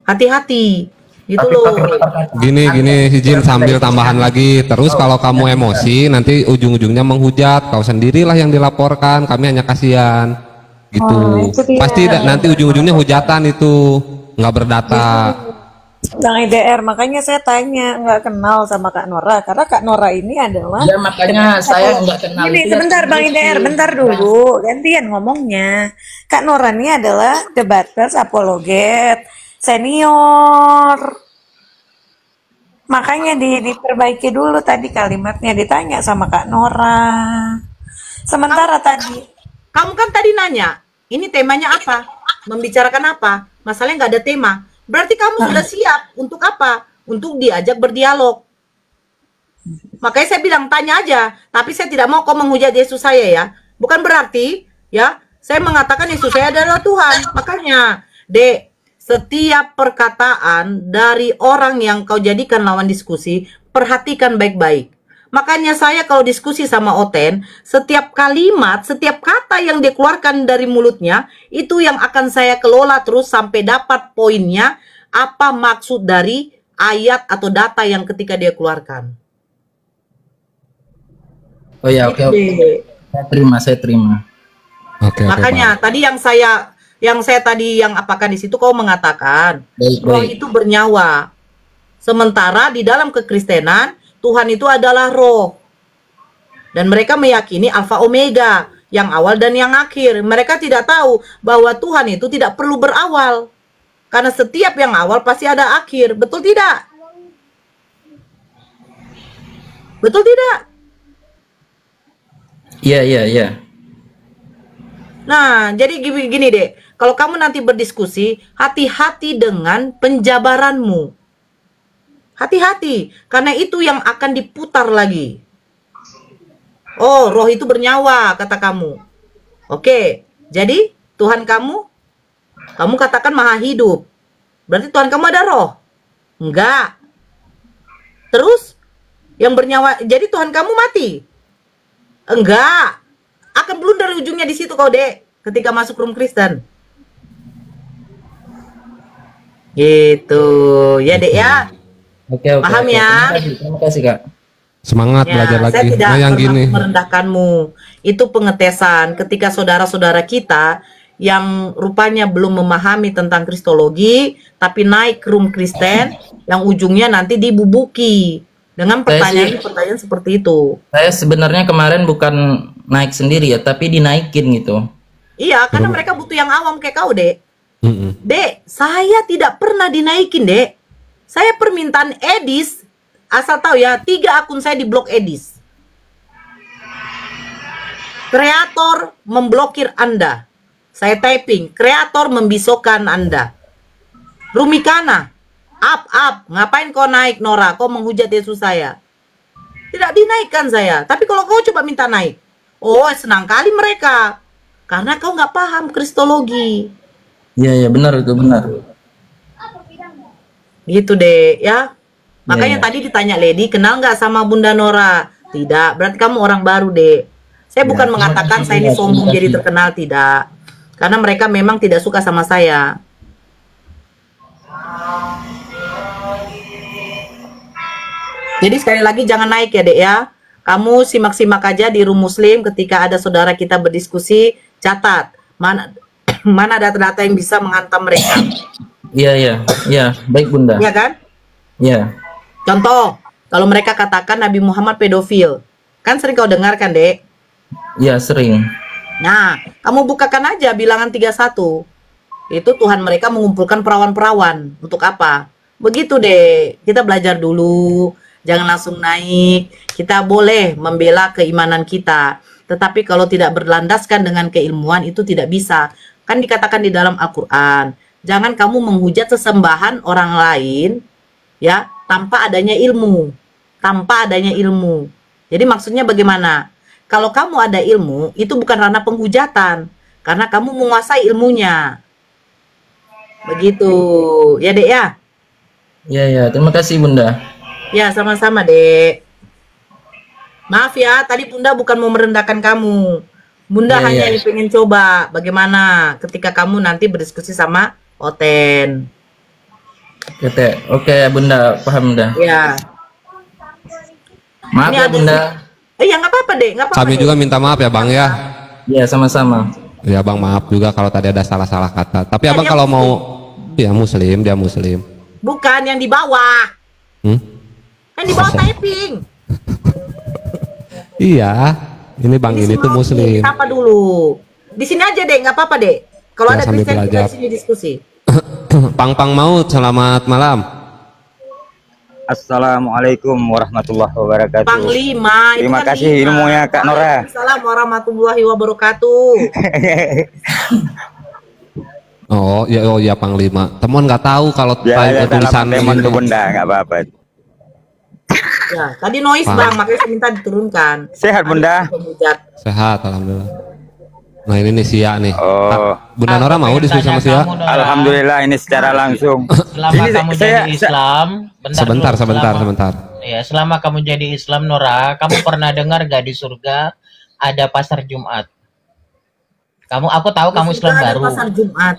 Hati-hati. Gitu Tapi loh. Gini izin sambil tambahan lagi. Terus kalau kamu emosi nanti ujung-ujungnya menghujat, kau sendirilah yang dilaporkan, kami hanya kasihan gitu. Itu dia. Pasti nanti ujung-ujungnya hujatan itu, nggak berdata. Bang IDR, makanya saya tanya, nggak kenal sama Kak Nora, karena Kak Nora ini adalah Ya makanya saya nggak kenal. ini itu ya sebentar Bang IDR, bentar dulu, gantian ngomongnya. Kak Nora ini adalah debaters apologet senior. Makanya diperbaiki dulu tadi kalimatnya, ditanya sama Kak Nora. Sementara tadi Kamu kan tadi nanya, ini temanya apa? Membicarakan apa? Masalahnya nggak ada tema. Berarti kamu sudah siap untuk apa? Untuk diajak berdialog. Makanya saya bilang tanya aja, tapi saya tidak mau kau menghujat Yesus saya ya. Bukan berarti ya, saya mengatakan Yesus saya adalah Tuhan. Makanya, Dek, setiap perkataan dari orang yang kau jadikan lawan diskusi, perhatikan baik-baik. Makanya saya kalau diskusi sama Oten, setiap kalimat, setiap kata yang dia keluarkan dari mulutnya, itu yang akan saya kelola terus sampai dapat poinnya, apa maksud dari ayat atau data yang ketika dia keluarkan. Oh ya, oke. Saya terima. Oke, Makanya tadi yang saya tadi yang apakan di situ kau mengatakan roh itu bernyawa. Sementara di dalam kekristenan Tuhan itu adalah roh. Dan mereka meyakini alfa omega, yang awal dan yang akhir. Mereka tidak tahu bahwa Tuhan itu tidak perlu berawal. Karena setiap yang awal pasti ada akhir. Betul tidak? Betul tidak? Iya. Nah, jadi gini deh. Kalau kamu nanti berdiskusi, hati-hati dengan penjabaranmu. Hati-hati, karena itu yang akan diputar lagi. Oh, roh itu bernyawa, kata kamu. Oke, jadi Tuhan kamu katakan maha hidup. Berarti Tuhan kamu ada roh? Enggak. Terus, yang bernyawa, jadi Tuhan kamu mati? Enggak. Akan blunder ujungnya di situ kau, Dek, ketika masuk room Kristen. Gitu, ya Dek ya. Oke. Paham ya? Terima kasih Kak. Semangat belajar lagi. Saya tidak yang pernah gini. merendahkanmu. Itu pengetesan ketika saudara-saudara kita yang rupanya belum memahami tentang kristologi, tapi naik ke room Kristen, yang ujungnya nanti dibubuki dengan pertanyaan-pertanyaan seperti itu. Saya sebenarnya kemarin bukan naik sendiri ya, tapi dinaikin gitu. Iya, karena mereka butuh yang awam kayak kau, Dek. Dek, saya tidak pernah dinaikin, Dek. Saya permintaan Edis, asal tahu ya, 3 akun saya di blok Edis. Kreator memblokir Anda. Saya typing, kreator membisokkan Anda. Rumikana, up, ngapain kau naik Nora? Kau menghujat Yesus saya. Tidak dinaikkan saya, tapi kalau kau coba minta naik, oh senang kali mereka. Karena kau nggak paham kristologi. Iya, benar itu benar. Gitu deh ya. Makanya tadi ditanya Lady, kenal nggak sama Bunda Nora? Tidak, berarti kamu orang baru deh. Saya bukan mengatakan saya ini sombong jadi terkenal, tidak. Karena mereka memang tidak suka sama saya. Jadi sekali lagi jangan naik ya Dek ya. Kamu simak-simak aja di room muslim ketika ada saudara kita berdiskusi, catat. Mana data-data yang bisa menghantam mereka. Iya, baik Bunda. Iya kan? Iya. Contoh, kalau mereka katakan Nabi Muhammad pedofil, kan sering kau dengarkan, Dek? Iya, sering. Nah, kamu bukakan aja bilangan 31. Itu Tuhan mereka mengumpulkan perawan-perawan. Untuk apa? Begitu, Dek. Kita belajar dulu, jangan langsung naik. Kita boleh membela keimanan kita. Tetapi kalau tidak berlandaskan dengan keilmuan, itu tidak bisa. Kan dikatakan di dalam Al-Quran, jangan kamu menghujat sesembahan orang lain, ya, tanpa adanya ilmu. Tanpa adanya ilmu. Jadi maksudnya bagaimana? Kalau kamu ada ilmu, itu bukan ranah penghujatan. Karena kamu menguasai ilmunya. Begitu. Ya, Dek ya? Iya, terima kasih Bunda. Ya, sama-sama, Dek. Maaf ya, tadi Bunda bukan mau merendahkan kamu. Bunda hanya ingin coba bagaimana ketika kamu nanti berdiskusi sama Oten. Oke, Bunda, paham dah. Ya. Maaf Ini ya ada Bunda. Ya nggak apa-apa deh, nggak apa-apa. Kami deh. juga minta maaf ya Bang ya. Ya, sama-sama. Ya Bang, maaf juga kalau tadi ada salah-salah kata. Tapi Ya, Abang dia kalau muslim. mau, ya Muslim, dia Muslim. Bukan yang di bawah. Hmm? Yang di bawah typing. Iya, ini Bang Ini ini si tuh Mauki, Muslim. Apa dulu? Di sini aja deh, nggak apa-apa deh. Kalau Ya, ada sambil Kristen kita belajar. di sini diskusi. Pang Maut, selamat malam. Assalamualaikum warahmatullahi wabarakatuh. Panglima. itu Terima kan kasih lima. ilmunya, Kak Nora. Waalaikumsalam warahmatullahi wabarakatuh. Oh ya Panglima. Temuan nggak tahu kalau Ya, tulisan telepon ini. ke Bunda, nggak apa-apa. Ya, tadi noise Paham. bang, makanya saya minta diturunkan. Sehat Bunda? Pemujat. Sehat, alhamdulillah. Nah ini nih Sia nih. Oh. Bunda Nora mau diskusi sama Sia? Alhamdulillah ini secara langsung. Selama Ini kamu saya- jadi Islam, Sebentar. Ya, selama kamu jadi Islam, Nora, kamu pernah dengar gak di surga ada pasar Jumat? Aku tahu kamu Islam Sudah ada baru. pasar Jumat.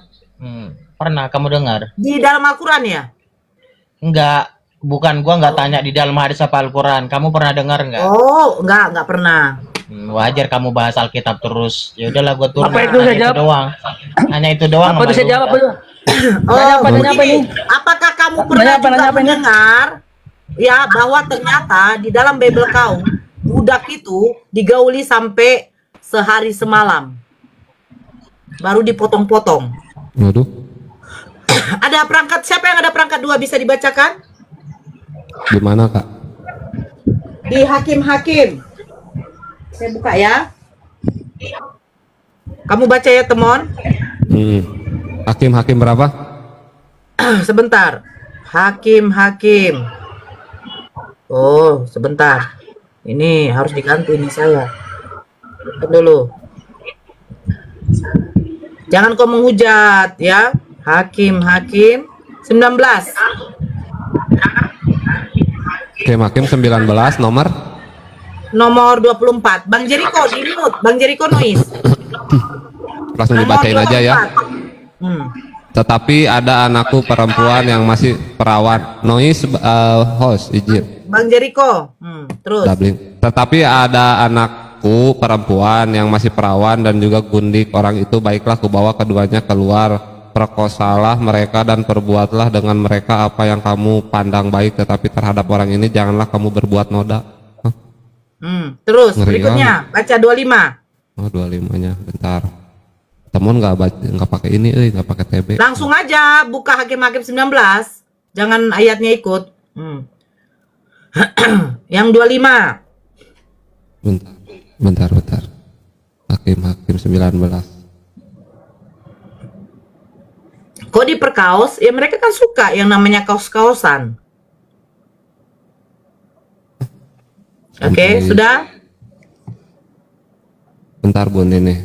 Pernah kamu dengar? Di dalam Al-Quran ya? Enggak, bukan gua nggak tanya di dalam hadis apa Al-Quran. Kamu pernah dengar nggak? Oh, nggak pernah. Wajar kamu bahas Alkitab terus. Ya udahlah gua turun. Apa itu hanya saya jawab? doang. Hanya itu doang. Apa tuh saya Malu. jawab apa tuh? Oh, Nanya apa begini. ini? Apakah kamu pernah Nanya apa, juga nanya apa ini? mendengar ya bahwa ternyata di dalam Bible kau budak itu digauli sampai sehari semalam, baru dipotong-potong. Waduh. Ada perangkat, siapa yang ada perangkat 2 bisa dibacakan? Di mana Kak? Di Hakim-Hakim. Saya buka ya. Kamu baca ya, Temon. Hakim berapa? Sebentar. Hakim-Hakim. Oh, sebentar. Ini harus diganti nih saya. Lihat dulu. Jangan kau menghujat ya. Hakim-Hakim 19. Hakim 19 Nomor 24. Bang Jeriko di mute. Bang Jeriko noise. langsung Nomor dibacain aja ya. 24. Tetapi ada anakku perempuan yang masih perawan. Noise host izin. Bang Jeriko. Terus. Dublin. Tetapi ada anakku perempuan yang masih perawan dan juga gundik. Orang itu baiklah kubawa keduanya keluar. Perkosalah mereka dan perbuatlah dengan mereka apa yang kamu pandang baik. Tetapi terhadap orang ini janganlah kamu berbuat noda. Hah? Terus Ngeri berikutnya baca 25. Oh 25-nya bentar. Temen nggak pakai ini, nggak pakai TB. Langsung aja buka Hakim-Hakim 19. Jangan ayatnya ikut. Yang 25. Bentar. Hakim 19. Kok diperkaos? Ya mereka kan suka yang namanya kaos-kaosan. Oke, sudah? Bentar Bun ini.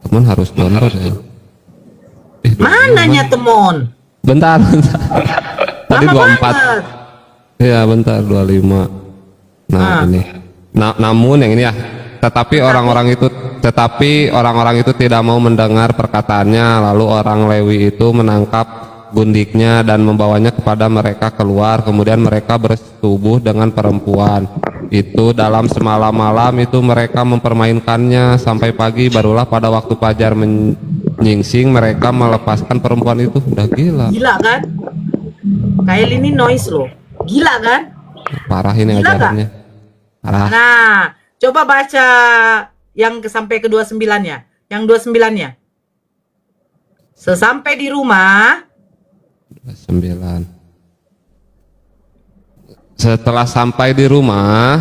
Temen harus download ya. Mananya Temon? Bentar. Tadi Lama 24. banget. Iya bentar 25. Nah ini. Namun yang ini ya. Tetapi orang-orang itu tidak mau mendengar perkataannya. Lalu orang Lewi itu menangkap gundiknya dan membawanya kepada mereka keluar. Kemudian mereka bersetubuh dengan perempuan itu. Dalam semalam malam itu mereka mempermainkannya sampai pagi. Barulah pada waktu fajar menyingsing mereka melepaskan perempuan itu. Udah gila. Gila kan? Kayak ini noise loh. Gila kan? Parah ini Gila ajarannya. Parah. Nah, coba baca yang sampai ke 29-nya. Yang 29-nya. Sesampai di rumah. 9. Setelah sampai di rumah,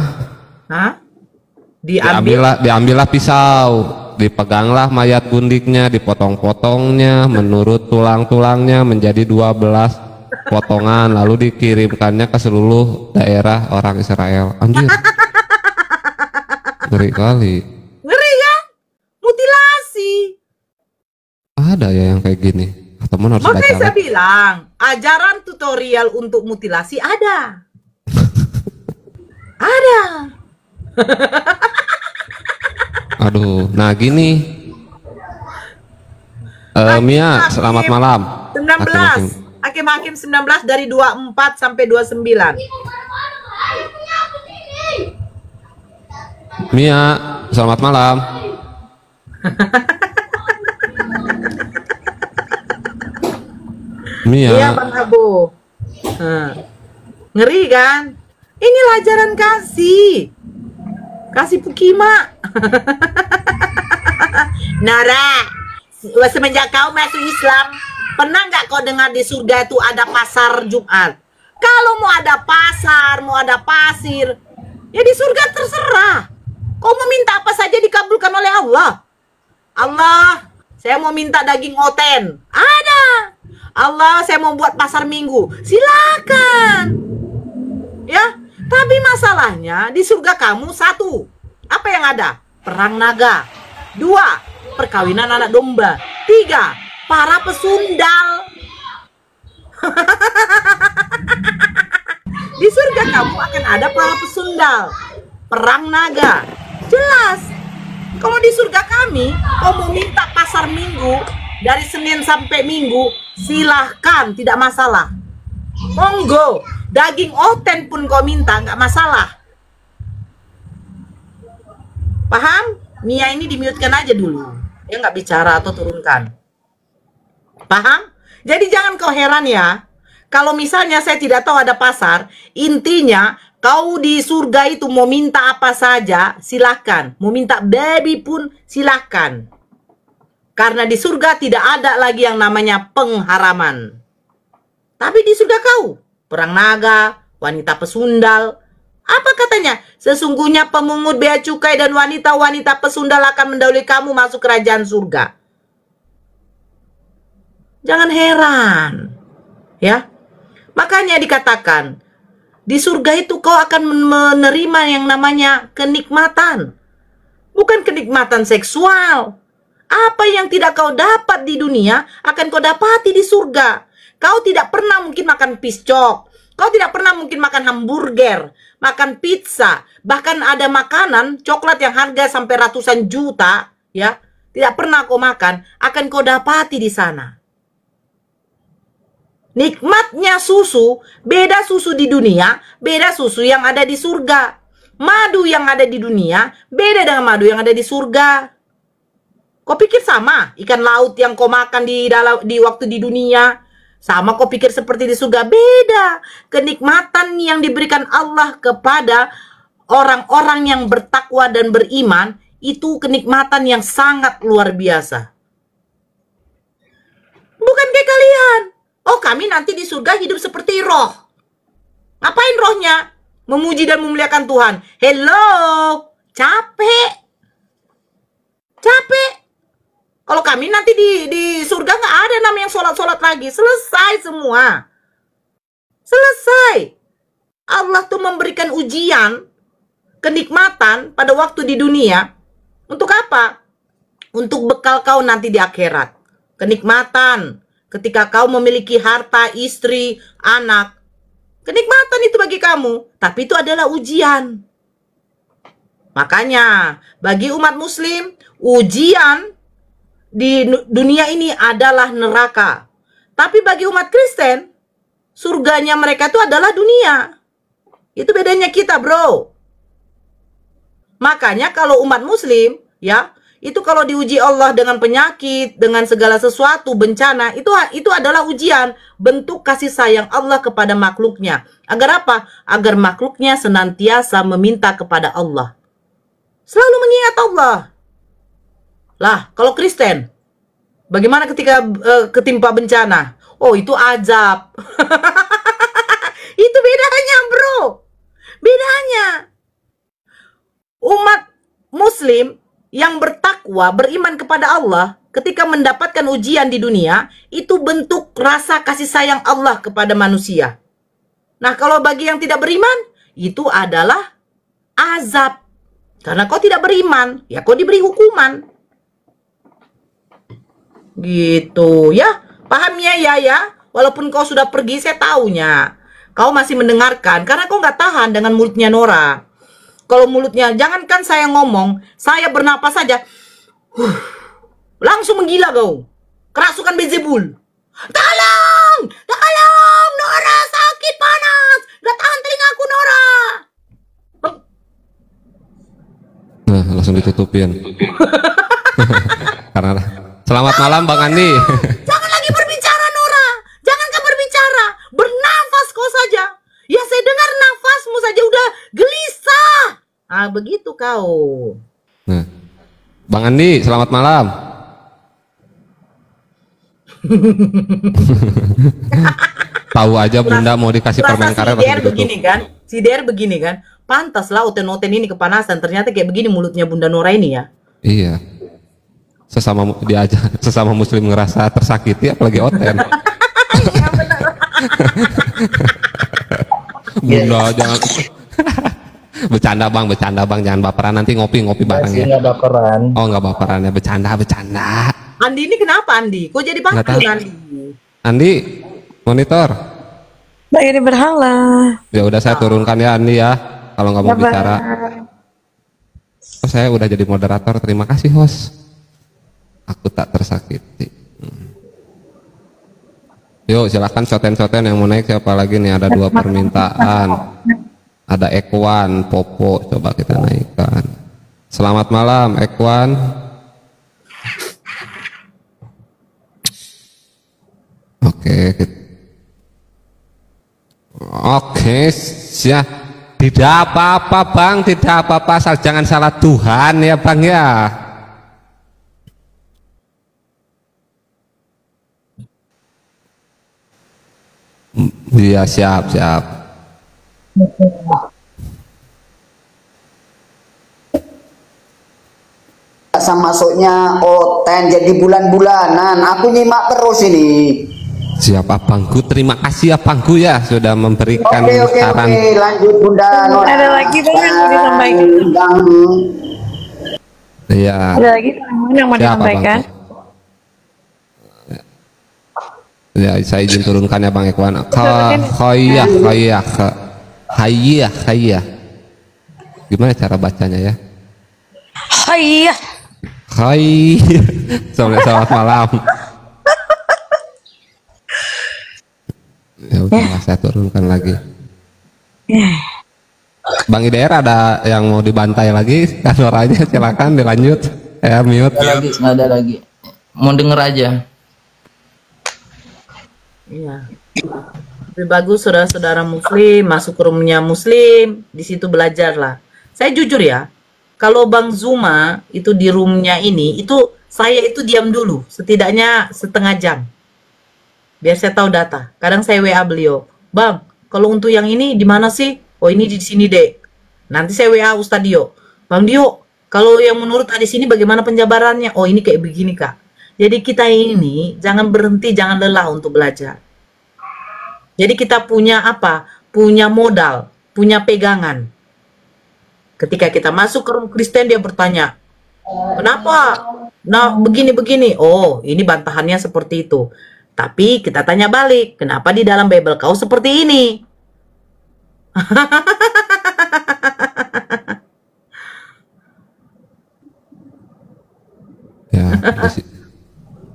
diambillah pisau, dipeganglah mayat gundiknya, dipotong-potongnya menurut tulang-tulangnya menjadi 12 potongan, lalu dikirimkannya ke seluruh daerah orang Israel. Anjir. Ngeri kali. Ngeri kan? Mutilasi. Ada ya yang kayak gini. Teman harus Makanya baca. saya bilang, ajaran tutorial untuk mutilasi ada. Ada. Aduh, nah gini. Mia, selamat malam. 19. Hakim-hakim 19 dari 24 sampai 29. Mia, selamat malam. Mia. Iya Bang Abu. Ngeri kan? Inilah ajaran kasih. Kasih Pukima. Nara, semenjak kau masuk Islam, pernah nggak kau dengar di surga itu ada pasar Jumat? Kalau mau ada pasar, mau ada pasir, ya di surga terserah. Kau mau minta apa saja dikabulkan oleh Allah. Allah, saya mau minta daging oten. Ada. Allah, saya mau buat pasar minggu. Silakan. Ya, tapi masalahnya di surga kamu satu. Apa yang ada? Perang naga. 2, perkawinan anak domba. 3, para pesundal. Di surga kamu akan ada para pesundal, perang naga. Jelas. Kalau di surga kami, kau mau minta pasar minggu dari Senin sampai Minggu, silahkan, tidak masalah. Monggo, daging oten pun kau minta, nggak masalah. Paham? Mia ini di-mute-kan aja dulu. Dia nggak bicara atau turunkan. Paham? Jadi jangan kau heran ya. Kalau misalnya saya tidak tahu ada pasar, intinya kau di surga itu mau minta apa saja, silahkan. Mau minta baby pun silahkan. Karena di surga tidak ada lagi yang namanya pengharaman. Tapi di surga kau, perang naga, wanita pesundal. Apa katanya? Sesungguhnya pemungut bea cukai dan wanita-wanita pesundal akan mendahului kamu masuk kerajaan surga. Jangan heran. Ya. Makanya dikatakan, di surga itu kau akan menerima yang namanya kenikmatan. Bukan kenikmatan seksual. Apa yang tidak kau dapat di dunia akan kau dapati di surga. Kau tidak pernah mungkin makan piscok. Kau tidak pernah mungkin makan hamburger, makan pizza. Bahkan ada makanan coklat yang harga sampai ratusan juta, ya. Tidak pernah kau makan, akan kau dapati di sana. Nikmatnya susu, beda susu di dunia, beda susu yang ada di surga. Madu yang ada di dunia, beda dengan madu yang ada di surga. Kau pikir sama ikan laut yang kau makan di waktu di dunia? Sama kau pikir seperti di surga? Beda. Kenikmatan yang diberikan Allah kepada orang-orang yang bertakwa dan beriman, itu kenikmatan yang sangat luar biasa. Bukan kayak kalian. Oh, kami nanti di surga hidup seperti roh. Ngapain rohnya? Memuji dan memuliakan Tuhan. Hello, capek. Capek. Kalau kami nanti di surga nggak ada namanya sholat-sholat lagi. Selesai semua. Selesai. Allah tuh memberikan ujian, kenikmatan pada waktu di dunia. Untuk apa? Untuk bekal kau nanti di akhirat. Kenikmatan. Ketika kau memiliki harta, istri, anak. Kenikmatan itu bagi kamu. Tapi itu adalah ujian. Makanya, bagi umat muslim, ujian di dunia ini adalah neraka. Tapi bagi umat Kristen, surganya mereka itu adalah dunia. Itu bedanya kita, bro. Makanya kalau umat muslim, ya, itu kalau diuji Allah dengan penyakit, dengan segala sesuatu, bencana, itu adalah ujian, bentuk kasih sayang Allah kepada makhluknya. Agar apa? Agar makhluknya senantiasa meminta kepada Allah. Selalu mengingat Allah. Lah, kalau Kristen, bagaimana ketika ketimpa bencana? Oh, itu azab. Itu bedanya, bro. Bedanya. Umat muslim yang bertakwa, beriman kepada Allah, ketika mendapatkan ujian di dunia, itu bentuk rasa kasih sayang Allah kepada manusia. Nah, kalau bagi yang tidak beriman, itu adalah azab. Karena kau tidak beriman, ya kau diberi hukuman. Gitu, ya. Paham ya? Walaupun kau sudah pergi, saya tahunya. Kau masih mendengarkan, karena kau nggak tahan dengan mulutnya Nora. Kalau mulutnya, jangankan saya ngomong, saya bernapas saja, langsung menggila kau. kerasukan Beelzebul. Tolong! Tolong! Nora sakit panas! Gak tahan telingaku, Nora! Nah, langsung ditutupin. Karena selamat malam Bang Andi. Jangan lagi berbicara, Nora. Jangan kau berbicara. Bernafas kau saja. Ya, saya dengar nafasmu saja udah gelisah. Ah, begitu kau. Nah, Bang Andi, selamat malam. Tahu aja Bunda mau dikasih permen karet si Der begini kan? Si Der begini kan? Pantaslah oten-oten ini kepanasan. Ternyata kayak begini mulutnya Bunda Nora ini ya. Iya. Dia aja sesama muslim ngerasa tersakiti apalagi oten. Iya benar. Bunda jangan bercanda bang, jangan baperan, nanti ngopi bareng ya. Nggak baperan. Oh nggak baperan ya, bercanda. Andi ini kenapa Andi? Kok jadi Nggak tahu. pantun Andi? Andi monitor. Mbak ini berhala. Ya udah saya turunkan ya Andi ya, kalau nggak mau bicara. Oh, saya udah jadi moderator, terima kasih host. Aku tak tersakiti. Yuk silakan soten-soten yang mau naik siapa lagi nih, ada 2 permintaan. Ada Ekwan, Popo, coba kita naikkan. Selamat malam Ekwan. Oke, ya. Tidak apa-apa Bang, tidak apa-apa, asal jangan salah Tuhan ya Bang ya. Iya siap. Masuknya oten jadi bulan-bulanan, aku nyimak terus ini. Siap abangku, terima kasih abangku ya sudah memberikan saran. Oke, lanjut Bunda Nora. Ada lagi Bang yang mau disampaikan? Iya. Ada lagi yang mau Siapa, disampaikan? Ya, saya izin turunkan ya Bang Ekwan. Hayya. Gimana cara bacanya ya? Hayya. Hai. Selamat malam. Ya udah, saya turunkan lagi. Bang Idaer ada yang mau dibantai lagi? Kantor aja silakan dilanjut. Ya mute. Nggak ada lagi. Mau denger aja. Iya. Lebih bagus saudara-saudara muslim masuk ke rumahnya muslim, di situ belajarlah. Saya jujur ya, kalau Bang Zuma itu di roomnya ini, itu saya itu diam dulu, setidaknya setengah jam. Biar saya tahu data. Kadang saya WA beliau, Bang, kalau untuk yang ini di mana sih? Oh ini di sini dek. Nanti saya WA Ustadz Dio, Bang Dio, kalau yang menurut di sini bagaimana penjabarannya? Oh ini kayak begini kak. Jadi kita ini jangan berhenti, jangan lelah untuk belajar. Jadi kita punya apa? Punya modal, punya pegangan. Ketika kita masuk ke room Kristen, dia bertanya, kenapa? Nah, begini-begini. Oh, ini bantahannya seperti itu. Tapi kita tanya balik, kenapa di dalam Bible kau seperti ini? Ya,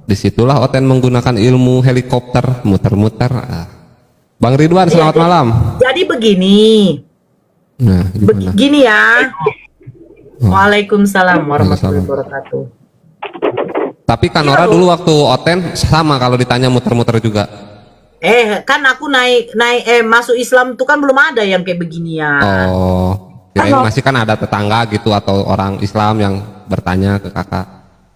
disitulah Oten menggunakan ilmu helikopter muter-muter. Bang Ridwan, selamat malam. Jadi begini. Nah, gimana? Begini ya. Waalaikumsalam warahmatullahi wabarakatuh. Tapi Kanora dulu waktu Oten sama kalau ditanya muter-muter juga. Kan aku naik masuk Islam tuh kan belum ada yang kayak beginian. Oh, kirain masih kan ada tetangga gitu atau orang Islam yang bertanya ke kakak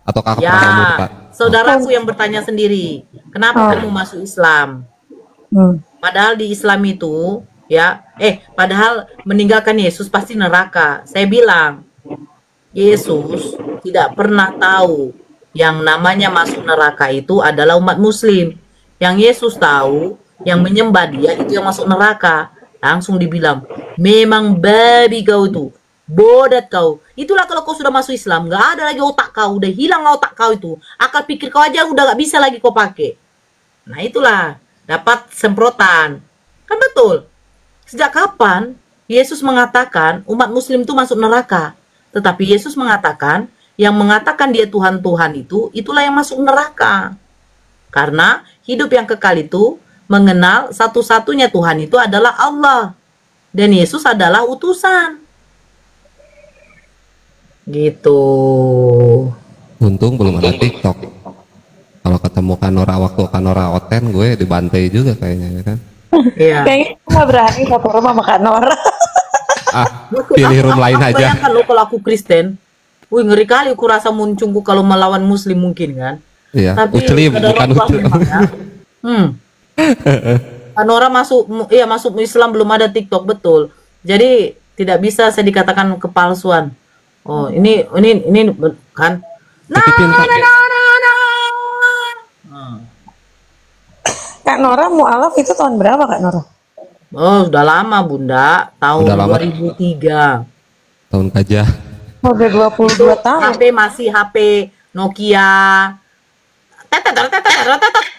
atau kakak Ya, pernah ngomong Pak? saudaraku yang bertanya sendiri, kenapa kamu masuk Islam? Padahal di Islam itu ya, padahal meninggalkan Yesus pasti neraka. Saya bilang, Yesus tidak pernah tahu yang namanya masuk neraka itu adalah umat muslim. Yang Yesus tahu, yang menyembah dia itu yang masuk neraka. Langsung dibilang, memang babi kau itu, bodat kau. Itulah kalau kau sudah masuk Islam, gak ada lagi otak kau, udah hilang otak kau itu. Akal pikir kau aja udah gak bisa lagi kau pakai. Nah itulah, dapat semprotan. Kan betul. Sejak kapan Yesus mengatakan umat muslim itu masuk neraka? Tetapi Yesus mengatakan yang mengatakan dia Tuhan-Tuhan itu, itulah yang masuk neraka. Karena hidup yang kekal itu mengenal satu-satunya Tuhan itu adalah Allah. Dan Yesus adalah utusan. Gitu. Untung belum ada TikTok. Kalau ketemu Kanora waktu Kanora Oten, gue dibantai juga kayaknya ya kan. Iya. Kayaknya aku nggak berani satu rumah sama Kak Nora. Pilih room lain aja. Bayangkan lo kalau aku Kristen, wih ngeri kali aku rasa muncungku kalau melawan Muslim mungkin kan. Iya, Tapi Uclim ada bukan orang tua Uclim. memang ya. Kanora masuk Islam belum ada TikTok, betul. Jadi tidak bisa saya dikatakan kepalsuan. Oh, ini kan. Titipin, Kak. Kak Nora mualaf itu tahun berapa Kak Nora? Oh, sudah lama Bunda, tahun Udah lama. 2003. Tahun gajah. Udah 22 tahun. HP masih HP Nokia.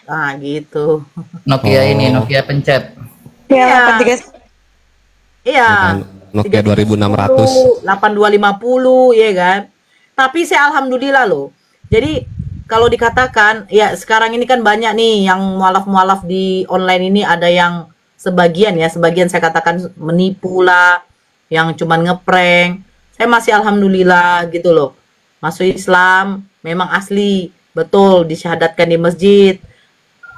Ah, gitu. Nokia ini, Nokia pencet. Ya, 83. Iya. Nokia 2600. 8250 ya kan. Tapi saya alhamdulillah loh. Jadi kalau dikatakan ya sekarang ini kan banyak nih yang mualaf-mualaf di online ini, ada yang sebagian saya katakan menipu lah, yang cuman ngeprank. Saya masih alhamdulillah gitu loh. Masuk Islam memang asli, betul disyahadatkan di masjid.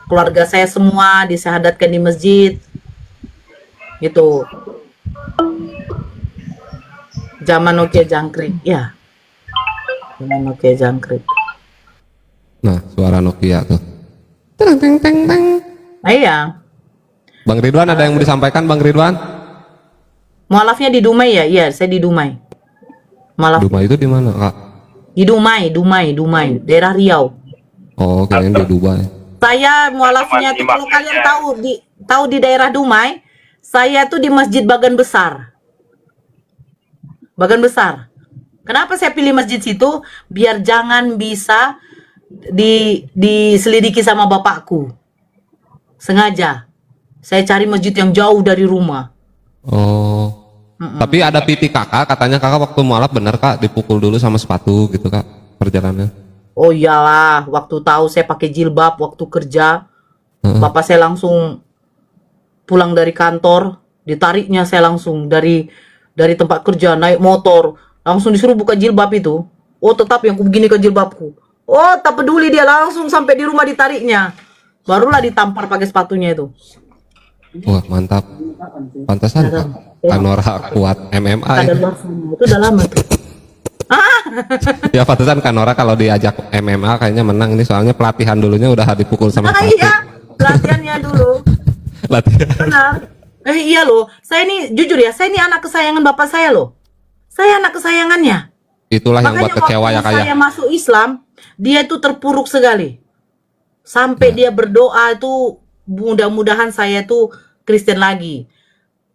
Keluarga saya semua disyahadatkan di masjid. Gitu. Zaman Nokia jangkrik, ya. Zaman Nokia jangkrik. Nah, suara Nokia tuh. Teng teng teng teng. Nah, iya. Bang Ridwan ada yang mau disampaikan, Bang Ridwan? Mualafnya di Dumai ya? Iya, saya di Dumai. Mualaf Dumai itu di mana, Kak? di Dumai, daerah Riau. Oh, kalian di Dubai. Saya mualafnya tuh kalau kalian tahu di daerah Dumai, saya tuh di Masjid Bagan Besar. Bagan Besar. Kenapa saya pilih masjid situ? Biar jangan bisa diselidiki sama bapakku. Sengaja. Saya cari masjid yang jauh dari rumah. Oh. Tapi ada PT kakak, katanya kakak waktu mualaf bener Kak, dipukul dulu sama sepatu gitu Kak, perjalanannya. Oh iyalah, waktu tahu saya pakai jilbab waktu kerja, bapak saya langsung pulang dari kantor, ditariknya saya langsung dari tempat kerja naik motor, langsung disuruh buka jilbab itu. Oh tetap yang begini ke jilbabku. Oh tak peduli, dia langsung sampai di rumah ditariknya. Barulah ditampar pakai sepatunya itu. Wah mantap, pantesan Kak, Kanora kuat MMA ya. Itu udah lama tuh. Ya pantesan Kanora kalau diajak MMA kayaknya menang ini, soalnya pelatihan dulunya udah dipukul sama sepatu. Iya, latihannya dulu. Latihan. Benar. Iya loh, saya ini jujur ya, saya ini anak kesayangan bapak saya loh. Saya anak kesayangannya. Itulah yang buat kecewa ya waktu kayak. saya masuk Islam, dia itu terpuruk sekali. Sampai dia berdoa itu, mudah-mudahan saya tuh Kristen lagi.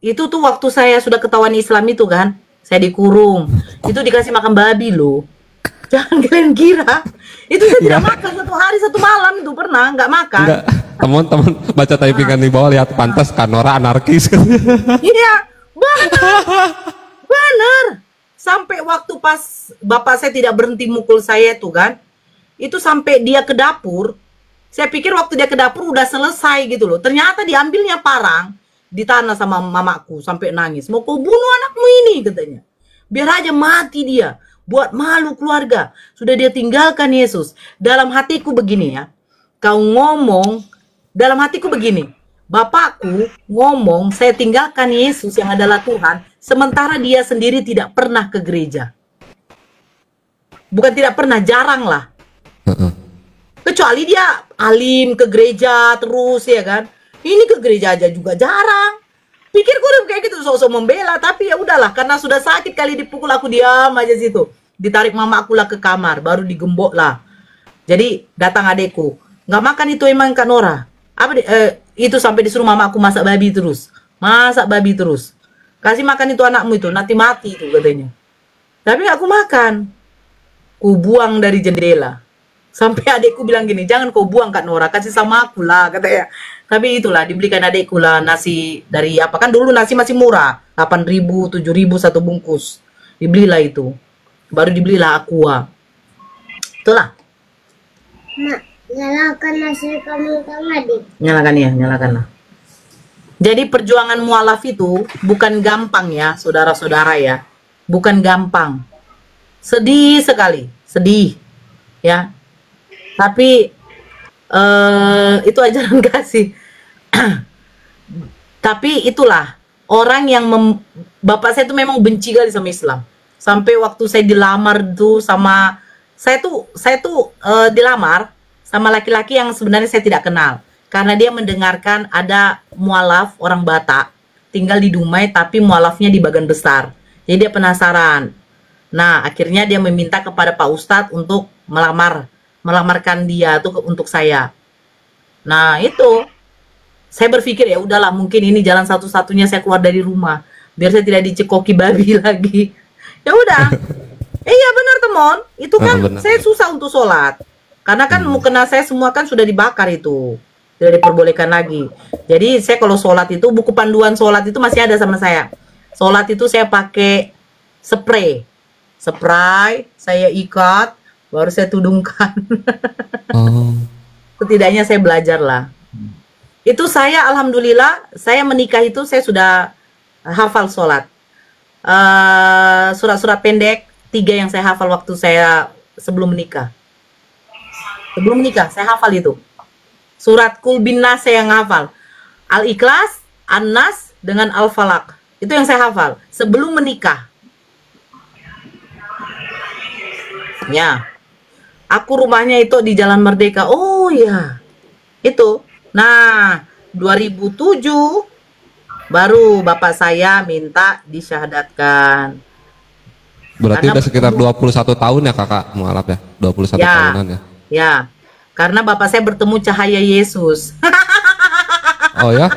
Itu tuh waktu saya sudah ketahuan Islam itu kan, saya dikurung. Itu dikasih makan babi loh. Jangan kalian kira. Itu saya tidak makan satu hari satu malam itu pernah nggak makan. Enggak, teman-teman baca typingan di bawah, lihat pantas Kanora anarkis. Iya, benar. Sampai waktu pas bapak saya tidak berhenti mukul saya tuh kan, itu sampai dia ke dapur. Saya pikir waktu dia ke dapur udah selesai gitu loh. Ternyata diambilnya parang di tanah sama mamaku sampai nangis. Mau kau bunuh anakmu ini katanya. Biar aja mati dia. Buat malu keluarga. Sudah dia tinggalkan Yesus. Dalam hatiku begini ya. Kau ngomong, dalam hatiku begini. Bapakku ngomong saya tinggalkan Yesus yang adalah Tuhan. Sementara dia sendiri tidak pernah ke gereja. Bukan tidak pernah, jarang lah. Kecuali dia alim ke gereja terus ya kan. Ini ke gereja aja juga jarang. Pikir gue udah kayak gitu sok-sok membela, tapi ya udahlah karena sudah sakit kali dipukul, aku diam aja situ. Ditarik mama aku lah ke kamar, baru digembok lah. Jadi datang adekku, nggak makan itu emang Kak Nora. Itu sampai disuruh mama aku masak babi terus. Masak babi terus. Kasih makan itu anakmu itu, nanti mati itu katanya. Tapi aku makan. Ku buang dari jendela. Sampai adekku bilang gini, jangan kau buang Kak Nora, kasih sama aku lah katanya. Tapi itulah dibelikan adekku lah nasi dari apa, kan dulu nasi masih murah, 8.000, 7.000 satu bungkus. Dibelilah itu. Baru dibelilah aqua. Itulah. Nyalakan nasi kamu tadi. Nyalakan ya, nyalakan. Jadi perjuangan mualaf itu bukan gampang ya, saudara-saudara ya. Bukan gampang. Sedih sekali, sedih. Ya. Tapi itu ajaran kasih. Tapi itulah orang yang bapak saya itu memang benci kali sama Islam. Sampai waktu saya dilamar tuh sama saya tuh dilamar sama laki-laki yang sebenarnya saya tidak kenal. Karena dia mendengarkan ada mualaf orang Batak tinggal di Dumai tapi mualafnya di Bagan Besar. Jadi dia penasaran. Nah, akhirnya dia meminta kepada Pak Ustadz untuk melamarkan dia tuh untuk saya. Nah, itu saya berpikir ya udahlah, mungkin ini jalan satu-satunya saya keluar dari rumah biar saya tidak dicekoki babi lagi. Ya udah. Iya benar teman, itu kan saya susah untuk sholat karena kan mukena saya semua kan sudah dibakar itu, tidak diperbolehkan lagi. Jadi saya kalau sholat itu buku panduan sholat itu masih ada sama saya. Sholat itu saya pakai spray saya ikat baru saya tudungkan. Setidaknya saya belajar lah. Itu saya alhamdulillah saya menikah itu saya sudah hafal sholat. Surat-surat pendek 3 yang saya hafal waktu saya sebelum menikah. Sebelum menikah saya hafal itu. Surat Qul bin Nas saya yang hafal. Al-Ikhlas, An-Nas dengan Al-Falaq. Itu yang saya hafal sebelum menikah. Ya. Aku rumahnya itu di Jalan Merdeka. Oh ya. Itu. Nah, 2007 baru bapak saya minta disyahadatkan. Berarti karena udah sekitar 21 tahun ya kakak mualaf ya? 21 tahunan ya? Ya, karena bapak saya bertemu cahaya Yesus. Oh ya?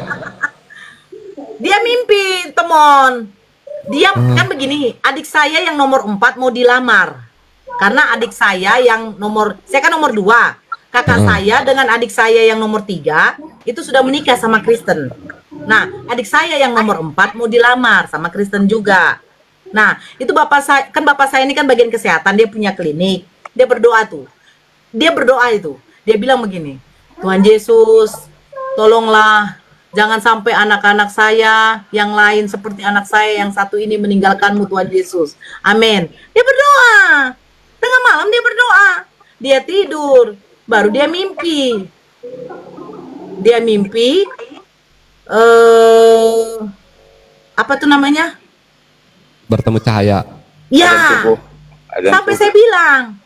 Dia mimpi, temon. Dia kan begini, adik saya yang nomor 4 mau dilamar. Karena adik saya yang saya kan nomor 2. Kakak saya dengan adik saya yang nomor 3 itu sudah menikah sama Kristen. Nah, adik saya yang nomor 4 mau dilamar sama Kristen juga. Nah, itu bapak saya ini kan bagian kesehatan, dia punya klinik. Dia berdoa tuh. Dia berdoa itu. Dia bilang begini, Tuhan Yesus, tolonglah jangan sampai anak-anak saya yang lain seperti anak saya yang satu ini meninggalkanmu Tuhan Yesus. Amin. Dia berdoa. Tengah malam dia berdoa. Dia tidur, baru dia mimpi. Dia mimpi apa tuh namanya? Bertemu cahaya. Ya. Sampai saya bilang,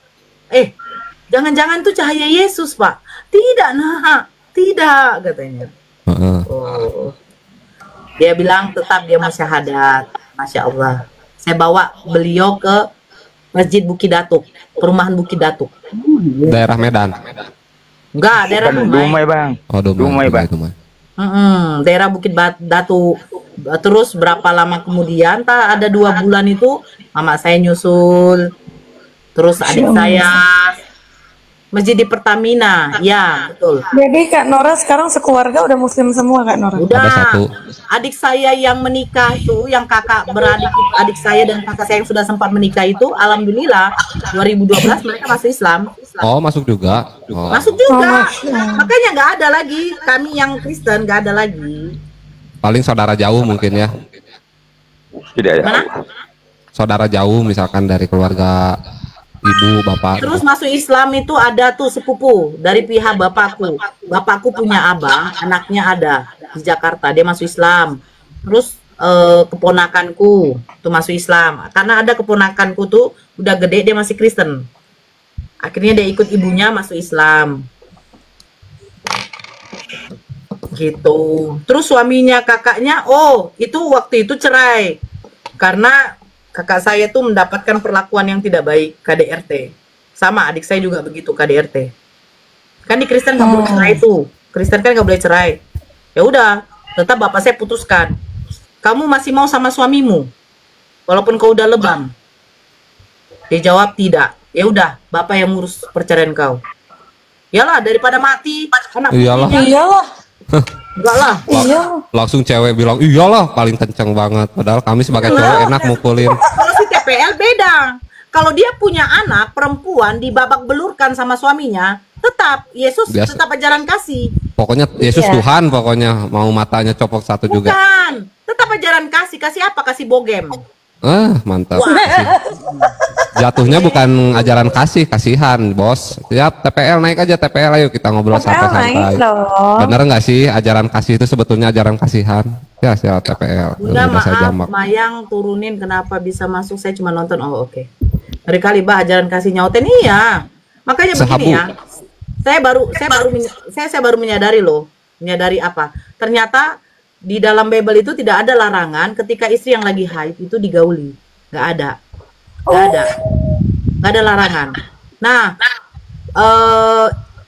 jangan-jangan tuh cahaya Yesus, Pak. Tidak, nah, tidak katanya. Oh. Dia bilang tetap dia mau syahadat. Masya Allah. Saya bawa beliau ke Masjid Bukit Datuk, perumahan Bukit Datuk. Daerah Medan. Enggak, daerah Dumai, Bang. Oh, Dumai, Bang. Daerah Bukit Datuk. Terus berapa lama kemudian, ada 2 bulan itu, mama saya nyusul. Terus adik saya, masjid di Pertamina, ya betul. Jadi Kak Nora sekarang sekeluarga udah muslim semua Kak Nora? Udah. Ada 1. Adik saya yang menikah itu, yang kakak beradik, adik saya dan kakak saya yang sudah sempat menikah itu, alhamdulillah 2012 mereka masuk Islam. Oh, masuk juga. Oh. Masuk juga. Makanya nggak ada lagi, kami yang Kristen nggak ada lagi. Paling saudara jauh mungkin ya. Tidak ya. Mana? Saudara jauh misalkan dari keluarga ibu, bapak. Terus masuk Islam itu ada tuh sepupu dari pihak bapakku. Bapakku punya abang, anaknya ada di Jakarta, dia masuk Islam. Terus keponakanku tuh masuk Islam. Karena ada keponakanku tuh udah gede, dia masih Kristen. Akhirnya dia ikut ibunya masuk Islam. Gitu. Terus suaminya kakaknya, itu waktu itu cerai. Karena kakak saya tuh mendapatkan perlakuan yang tidak baik, KDRT. Sama adik saya juga begitu, KDRT. Kan di Kristen nggak boleh cerai tuh. Kristen kan nggak boleh cerai. Ya udah, tetap bapak saya putuskan. Kamu masih mau sama suamimu, walaupun kau udah lebam. Dia jawab tidak. Ya udah, bapak yang ngurus perceraian kau. Iyalah, daripada mati. Iyalah. Enggak lah. Langsung cewek bilang iyalah, paling kenceng banget. Padahal kami sebagai cowok enak mukulin. Kalau si TPL beda. Kalau dia punya anak perempuan dibabak belurkan sama suaminya, Tetap Yesus Biasa. tetap ajaran kasih. Pokoknya Yesus Iya. Tuhan, pokoknya mau matanya copot satu juga. Bukan. Tetap ajaran kasih. Kasih apa? Kasih bogem. Mantap. Jatuhnya bukan ajaran kasih, kasihan, bos. Siap, TPL naik aja, TPL ayo kita ngobrol TPL naik santai-santai. dong. Bener nggak sih ajaran kasih itu sebetulnya ajaran kasihan? Ya, siap TPL. Bunda Udah saya maaf, jambak. Mayang turunin kenapa bisa masuk? Saya cuma nonton. Oh oke. Ngeri kali bah ajaran kasih nyauten iya. Makanya Sahabu. begini ya. Saya baru menyadari loh. Menyadari apa? Ternyata di dalam Bible itu tidak ada larangan ketika istri yang lagi haid itu digauli. Nggak ada. Nggak ada. Nggak ada larangan. Nah,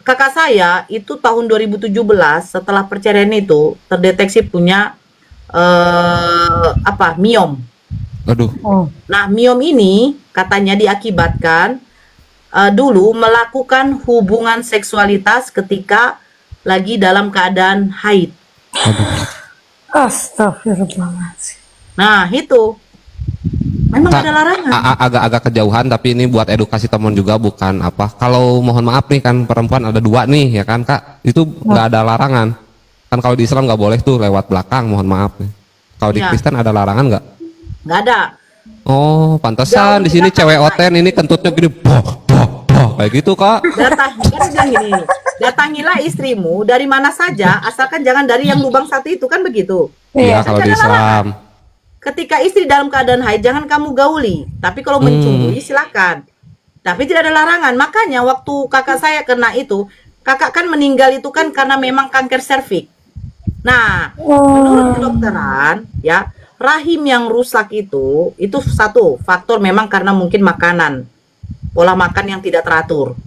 kakak saya itu tahun 2017 setelah perceraian itu terdeteksi punya miom. Aduh, Nah, miom ini katanya diakibatkan dulu melakukan hubungan seksualitas ketika lagi dalam keadaan haid. Astagfirullahaladzim. Nah, itu memang Kak, ada larangan. agak-agak kejauhan tapi ini buat edukasi teman juga bukan apa. Kalau mohon maaf nih kan perempuan ada dua nih ya kan Kak, itu nggak ada larangan. Kan kalau di Islam nggak boleh tuh lewat belakang, mohon maaf nih. Kalau di Iya. Kristen ada larangan nggak? Nggak ada. Oh, pantesan Jauh di sini di cewek belakang, oten ini kentutnya gini, kayak gitu Kak. Datangilah istrimu dari mana saja, asalkan jangan dari yang lubang satu itu, kan begitu. Iya, kalau di Ada larangan. Islam. Ketika istri dalam keadaan haid, jangan kamu gauli. Tapi kalau mencuri, silakan. Tapi tidak ada larangan. Makanya waktu kakak saya kena itu, kakak kan meninggal itu kan karena memang kanker serviks. Nah, menurut kedokteran, ya, rahim yang rusak itu satu faktor memang karena mungkin makanan, pola makan yang tidak teratur.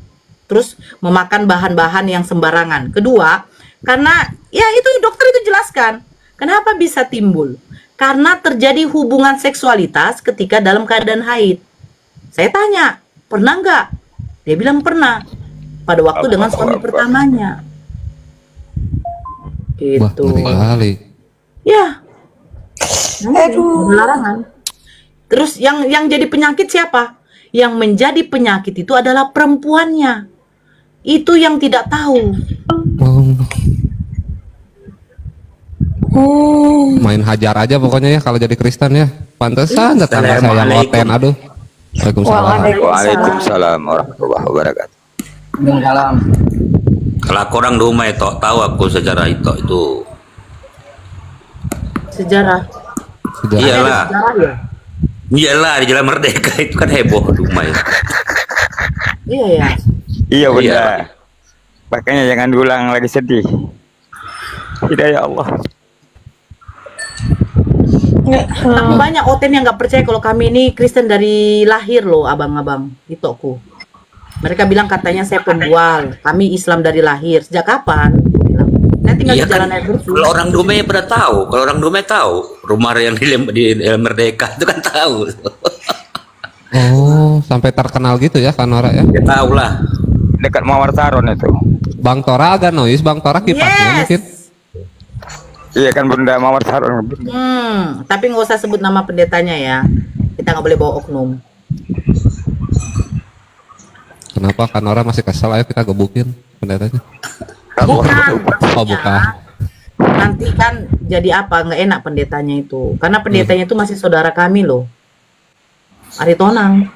Terus memakan bahan-bahan yang sembarangan. Kedua, karena ya itu dokter itu jelaskan. Kenapa bisa timbul? Karena terjadi hubungan seksualitas ketika dalam keadaan haid. Saya tanya, pernah nggak? Dia bilang pernah. Pada waktu dengan suami pertamanya. Wah, Gitu. ngeri kali. Ya. Larangan. Terus yang jadi penyakit siapa? Yang menjadi penyakit itu adalah perempuannya. Itu yang tidak tahu. Main hajar aja pokoknya ya kalau jadi Kristen ya. Pantesan tetangga saya yang oten, aduh. Waalaikumsalam. Waalaikumsalam warahmatullahi wabarakatuh. Salam. Kalau aku orang rumah itu tahu aku sejarah itu. Sejarah. Iyalah. Sejarah ya. Iyalah di Jalan Merdeka itu kan heboh rumah ya. Iya ya. Iya bunda. Iya. Makanya jangan diulang lagi sedih. Tidak ya Allah. Tapi banyak oten yang nggak percaya kalau kami ini Kristen dari lahir loh, abang-abang. Itu aku. Mereka bilang katanya saya pembual. Kami Islam dari lahir. Sejak kapan? Saya tinggal Iya di jalan kan. air bersih. Kalau orang Dumai pada tahu, kalau orang Dumai tahu rumah yang di Jalan Merdeka itu kan tahu. Oh, sampai terkenal gitu ya Kanora ya. Ya tahu lah. Dekat Mawar Saron itu. Bang Tora agak noise, Bang Tora kipasnya mungkin. Iya kan bunda Mawar Saron. Tapi nggak usah sebut nama pendetanya ya. Kita nggak boleh bawa oknum. Kenapa Kanora masih kesel? Ayo kita gebukin pendetanya. Bukan. Oh, bukan. Nanti kan jadi apa? Nggak enak pendetanya itu. Karena pendetanya itu masih saudara kami loh. Aritonang.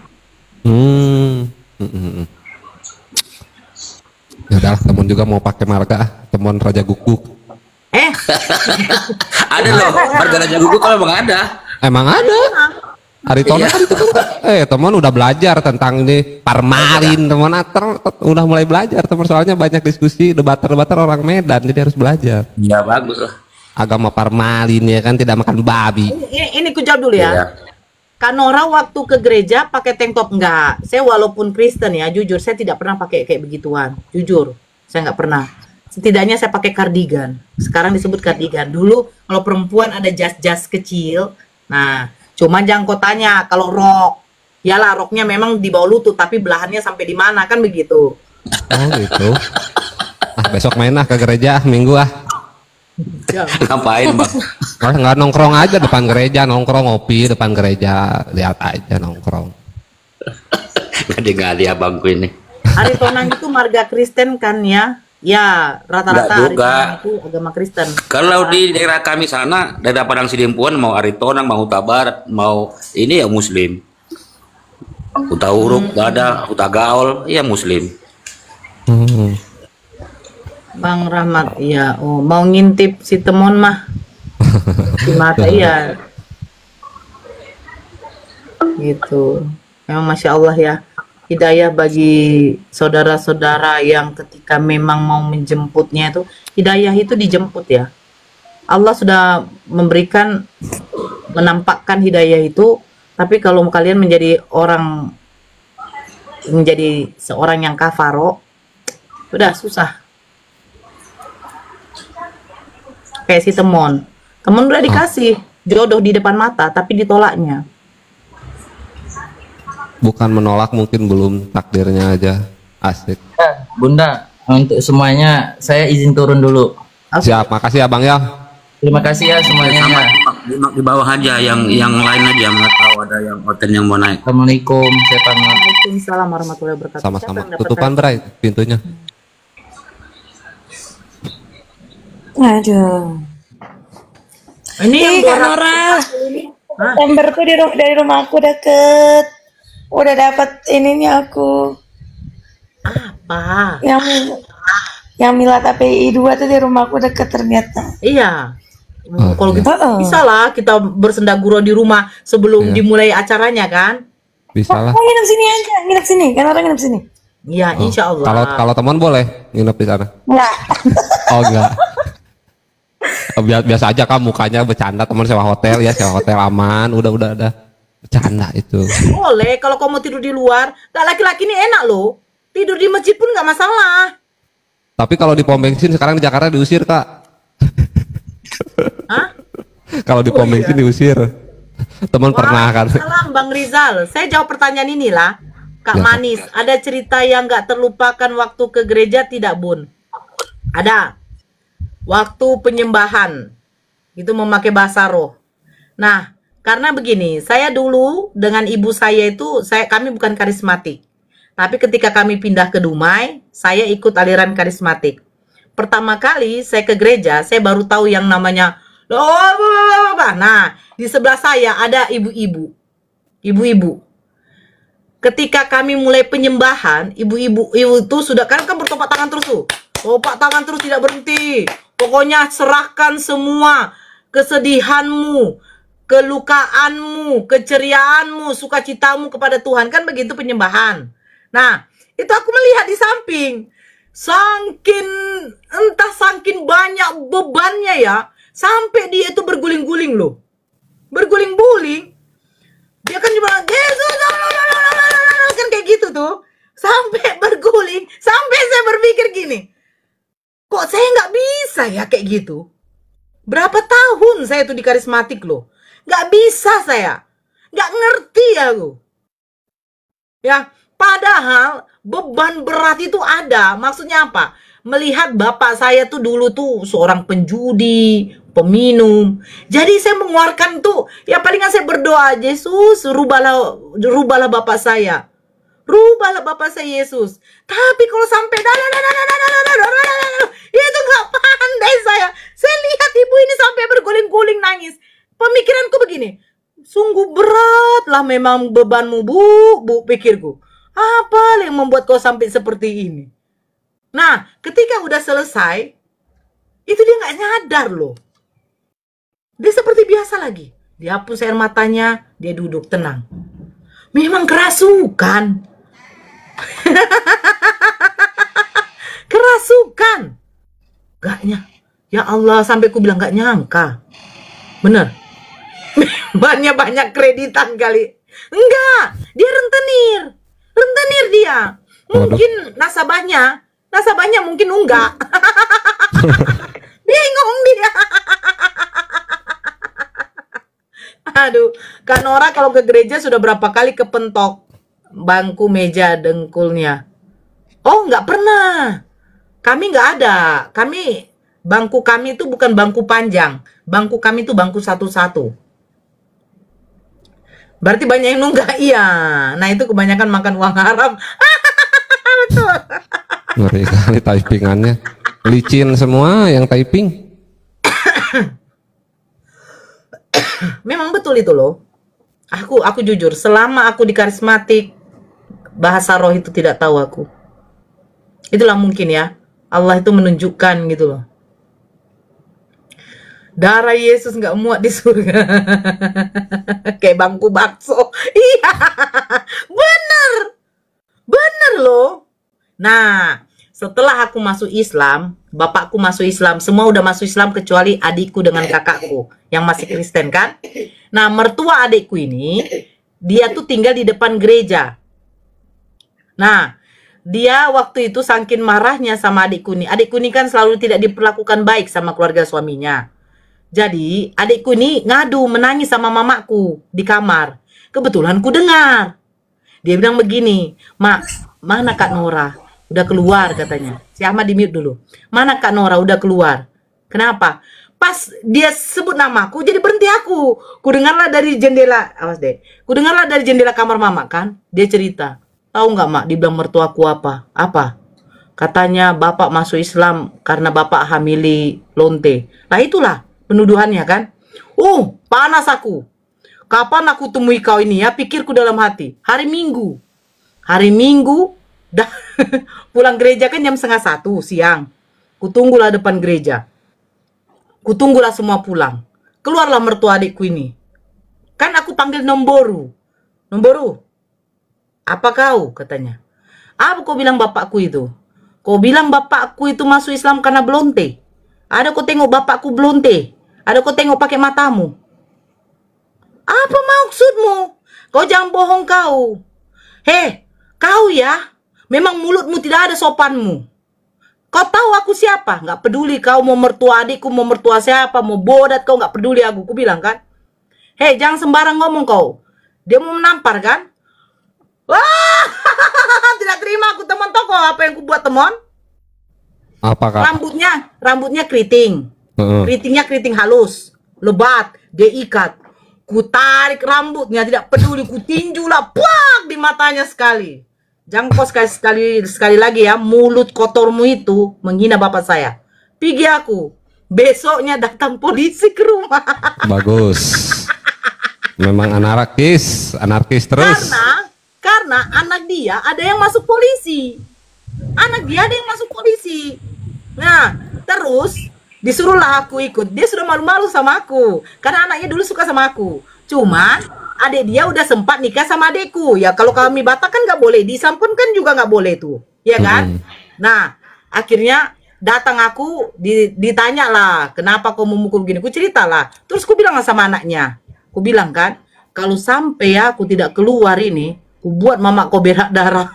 Ya udah, temen juga mau pakai marga, temen Raja Guguk. Ada loh, harga Raja Guguk kalau emang ada. Emang ada. Aritonang kan itu kan. Temen udah belajar tentang ini parmalin, temen udah mulai belajar temen, soalnya banyak diskusi debater orang Medan, jadi harus belajar. Ya bagus lah. Agama parmalin ya kan, tidak makan babi. Ini ku jawab dulu ya. Iya. Kak Nora waktu ke gereja pakai tank top enggak? Saya walaupun Kristen ya, jujur saya tidak pernah pakai kayak begituan. Jujur, saya nggak pernah. Setidaknya saya pakai kardigan. Sekarang disebut kardigan. Dulu kalau perempuan ada jas-jas kecil. Nah, cuma jangan kau tanya kalau rok. Yalah, roknya memang di bawah lutut, tapi belahannya sampai di mana kan begitu. Oh gitu. Besok main ke gereja Minggu Ngapain bang? Nggak nongkrong aja depan gereja, nongkrong ngopi depan gereja, lihat aja nongkrong. Ngadi-ngadi abangku ini. Aritonang itu marga Kristen kan ya? Ya, rata-rata Enggak juga. Aritonang itu agama Kristen. Kalau di daerah kami sana, daerah Padang Sidimpuan, mau Aritonang, mau Huta Barat, mau ini ya Muslim. Huta Uruk, gak ada, Huta Gaul, ya Muslim. Bang Rahmat, iya. Oh, mau ngintip si Temon mah. Di mata iya. Gitu. Memang Masya Allah ya. Hidayah bagi saudara-saudara yang ketika memang mau menjemputnya itu, hidayah itu dijemput ya. Allah sudah memberikan, menampakkan hidayah itu, tapi kalau kalian menjadi seorang yang kafaro, udah susah. Kayak si Temon udah dikasih jodoh di depan mata, tapi ditolaknya. Bukan menolak, mungkin belum takdirnya aja. Asik. Bunda, untuk semuanya saya izin turun dulu. Siap, makasih ya Bang ya. Terima kasih ya semuanya. Sama di bawah aja, yang lain aja, nggak tahu ada yang hotel yang mau naik. Assalamualaikum, saya pamit. Waalaikumsalam warahmatullahi wabarakatuh. Sama-sama. Siapa yang dapat Tutupan Bray pintunya. Aduh. Ini yang Ih, Kak Nora. Hah? Ember tuh dari rumah aku deket. Udah dapat ininya aku. apa? Yang Mila KPI 2 tuh di rumah aku deket ternyata. Iya. Oh, Kalau iya. gitu bisa lah kita bersenda gurau di rumah sebelum dimulai acaranya kan? Bisa lah. Oh, nginep sini aja, nginep sini. Kan orang nginep sini. Iya, insya Allah. Kalau teman boleh nginep di sana. Enggak. Oh enggak. Biasa aja kan mukanya bercanda, teman sewa hotel ya, sewa hotel aman, udah bercanda itu. Boleh, kalau kamu tidur di luar, gak laki-laki ini enak loh. Tidur di masjid pun gak masalah. Tapi kalau di pom bensin sekarang di Jakarta diusir Kak. Hah? Kalau di pom bensin diusir. Teman pernah kan. Salam Bang Rizal. Saya jawab pertanyaan inilah. Kak Ya, Manis, ada cerita yang gak terlupakan waktu ke gereja tidak Bun? Ada. Waktu penyembahan. Itu memakai bahasa roh. Nah, karena begini, saya dulu dengan ibu saya itu, kami bukan karismatik. Tapi ketika kami pindah ke Dumai, saya ikut aliran karismatik. Pertama kali saya ke gereja, saya baru tahu yang namanya, nah, di sebelah saya ada ibu-ibu. Ibu-ibu. Ketika kami mulai penyembahan, ibu-ibu itu sudah kan bertopak tangan terus tuh. Topak tangan terus tidak berhenti. Pokoknya serahkan semua kesedihanmu, kelukaanmu, keceriaanmu, sukacitamu kepada Tuhan. Kan begitu penyembahan. Nah, itu aku melihat di samping. Entah saking banyak bebannya ya. Sampai dia itu berguling-guling loh. Berguling-guling. Dia kan cuma Yesus, kan kayak gitu tuh. Sampai berguling. Sampai saya berpikir gini. Kok saya nggak bisa ya kayak gitu? Berapa tahun saya tuh di karismatik loh. Nggak bisa saya. Nggak ngerti aku. Ya, padahal beban berat itu ada. Maksudnya apa? Melihat bapak saya tuh dulu tuh seorang penjudi, peminum. Jadi saya mengeluarkan tuh, ya palingan saya berdoa, Yesus, rubahlah bapak saya. Rubahlah bapak saya Yesus. Tapi kalau sampai itu nggak pandai saya. Saya lihat ibu ini sampai berguling-guling nangis. Pemikiranku begini, sungguh beratlah memang bebanmu bu, pikirku. Apa yang membuat kau sampai seperti ini? Nah, ketika udah selesai, itu dia nggak nyadar loh. Dia seperti biasa lagi. Dihapus air matanya, dia duduk tenang. Memang kerasukan. Kerasukan. Gaknya. Ya Allah, sampai ku bilang gak nyangka. Bener. Banyak kreditan kali. Enggak, dia rentenir. Rentenir dia. Mungkin nasabahnya mungkin enggak. Bingung dia. Aduh, Kak Nora kalau ke gereja sudah berapa kali kepentok bangku meja dengkulnya? Oh, nggak pernah. Kami nggak ada. Bangku kami itu bukan bangku panjang. Bangku kami itu bangku satu-satu. Berarti banyak yang nunggak, iya. Nah itu kebanyakan makan uang haram. betul. Ngeri kali typingannya. Licin semua yang typing. Memang betul itu loh. Aku jujur, selama aku di karismatik, bahasa roh itu tidak tahu aku. Itulah mungkin ya, Allah itu menunjukkan gitu loh. Darah Yesus nggak muat di surga. Kayak bangku bakso. Iya, bener loh. Nah, setelah aku masuk Islam, bapakku masuk Islam, semua udah masuk Islam kecuali adikku dengan kakakku yang masih Kristen kan. Nah, mertua adikku ini, dia tuh tinggal di depan gereja. Nah, dia waktu itu saking marahnya sama adikku ini kan selalu tidak diperlakukan baik sama keluarga suaminya. Jadi, adikku ini ngadu, menangis sama mamaku di kamar. Kebetulan ku dengar. Dia bilang begini, "Mak, mana Kak Nora? Udah keluar," katanya. Si Ahmad di mute dulu. "Mana Kak Nora? Udah keluar." Kenapa? Pas dia sebut namaku, jadi berhenti aku. Ku dengarlah dari jendela, awas deh. Ku dengarlah dari jendela kamar mama kan. Dia cerita. Tahu nggak Mak, dibilang mertuaku apa? Apa? Katanya bapak masuk Islam karena bapak hamili lonte. Lah itulah penuduhannya kan. Panas aku. Kapan aku temui kau ini ya? Pikirku dalam hati. Hari Minggu, dah pulang gereja kan jam 12:30 siang. Kutunggulah depan gereja. Kutunggulah semua pulang. Keluarlah mertua adikku ini. Kan aku panggil Nomboru. Nomboru, apa kau? Katanya. Apa kau bilang bapakku itu? Kau bilang bapakku itu masuk Islam karena blonte. Ada kau tengok bapakku blonte? Ada kau tengok pakai matamu? Apa maksudmu? Kau jangan bohong kau. Hei, kau ya, memang mulutmu tidak ada sopanmu. Kau tahu aku siapa? Nggak peduli kau mau mertua adikku, mau mertua siapa, mau bodat kau, nggak peduli aku bilang kan. Hei, jangan sembarang ngomong kau. Dia mau menampar kan? Wah, tidak terima aku teman toko. Apa yang ku buat teman? Apa Kak? Rambutnya keriting. Keritingnya keriting halus, lebat, dia ikat. Ku tarik rambutnya, tidak peduli, ku tinju lah, plak di matanya sekali. Jangan kau sekali lagi ya, mulut kotormu itu menghina bapak saya. Pergi aku. Besoknya datang polisi ke rumah. Bagus. Memang anarkis terus. Karena anak dia ada yang masuk polisi. Nah, terus disuruhlah aku ikut. Dia sudah malu-malu sama aku karena anaknya dulu suka sama aku. Cuman adik dia udah sempat nikah sama adekku. Ya kalau kami Batak kan nggak boleh, di Islam pun kan juga nggak boleh tuh, ya kan? Nah, akhirnya datang aku, ditanya lah, kenapa kau memukul begini? Ku ceritalah. Terus ku bilang sama anaknya, ku bilang kan, kalau sampai ya aku tidak keluar ini, ku buat mama kau berak darah.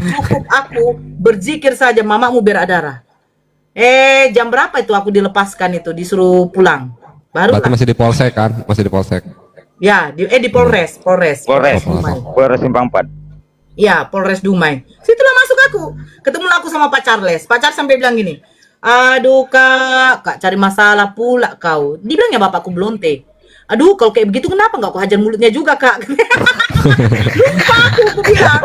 Cukup aku berzikir saja mamamu berak darah. Jam berapa itu aku dilepaskan itu, disuruh pulang. Baru berarti masih di polsek kan? Masih di polsek. Ya, di Polres Simpang 4. Ya, Polres Dumai. Situlah masuk aku. Ketemulah aku sama Pak Charles. Pak Charles sampai bilang gini, "Aduh kak cari masalah pula kau." Dibilangnya bapakku blonte. "Aduh, kalau kayak begitu kenapa nggak aku hajar mulutnya juga kak?" Lupa aku bilang.